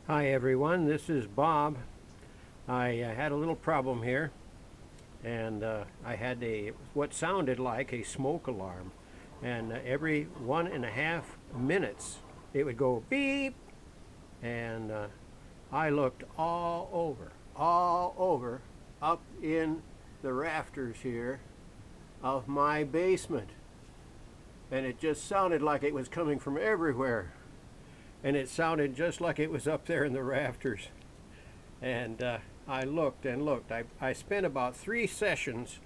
Hi everyone, this is Bob. I had a little problem here, and I had what sounded like a smoke alarm, and every 1.5 minutes it would go beep, and I looked all over, up in the rafters here of my basement, and it just sounded like it was coming from everywhere, and it sounded just like it was up there in the rafters. And I looked and looked. I spent about 3 sessions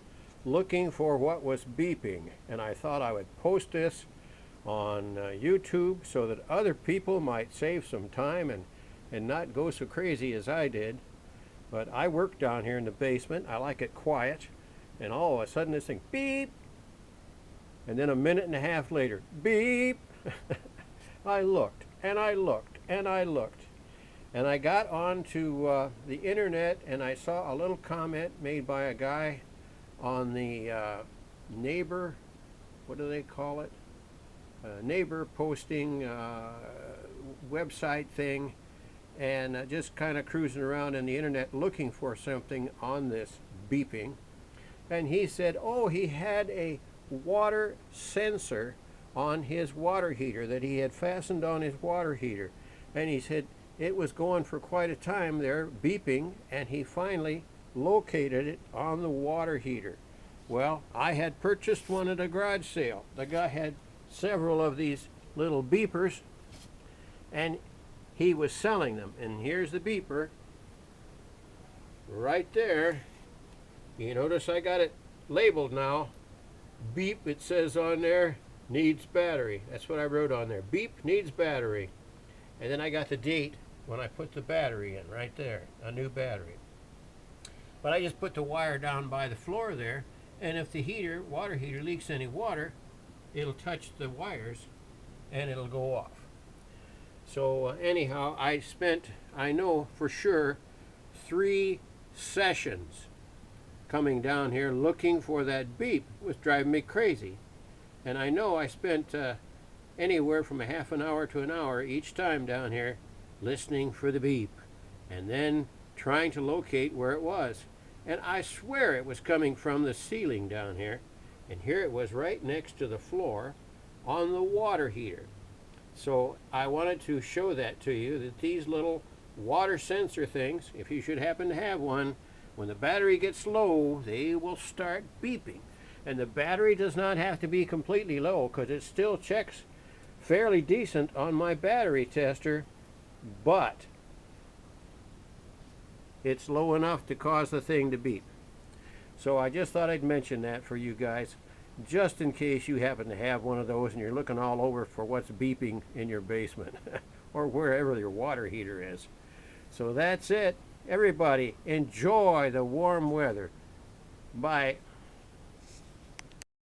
looking for what was beeping, and I thought I would post this on YouTube so that other people might save some time and not go so crazy as I did. But I work down here in the basement. I like it quiet, and all of a sudden this thing beep, and then a minute and a half later beep. I looked and I looked and I looked. And I got onto the internet, and I saw a little comment made by a guy on the neighbor, what do they call it? Neighbor posting website thing, and just kind of cruising around in the internet looking for something on this beeping. And he said, oh, he had a water sensor on his water heater that he had fastened on his water heater. And he said, it was going for quite a time there, beeping, and he finally located it on the water heater. Well, I had purchased one at a garage sale. The guy had several of these little beepers, and he was selling them. And here's the beeper right there. You notice I got it labeled now. Beep, it says on there, needs battery. That's what I wrote on there. Beep, needs battery. And then I got the date when I put the battery in right there, a new battery. But I just put the wire down by the floor there, and if the water heater leaks any water, it'll touch the wires and it'll go off. So anyhow, I spent, I know for sure, 3 sessions coming down here looking for that beep. It was driving me crazy. And I know I spent anywhere from a half an hour to an hour each time down here listening for the beep and then trying to locate where it was. And I swear it was coming from the ceiling down here, and here it was right next to the floor on the water heater. So I wanted to show that to you, that these little water sensor things, if you should happen to have one, when the battery gets low, they will start beeping. And the battery does not have to be completely low, because it still checks fairly decent on my battery tester, but it's low enough to cause the thing to beep. So I just thought I'd mention that for you guys, just in case you happen to have one of those and you're looking all over for what's beeping in your basement or wherever your water heater is. So that's it. Everybody, enjoy the warm weather. Bye.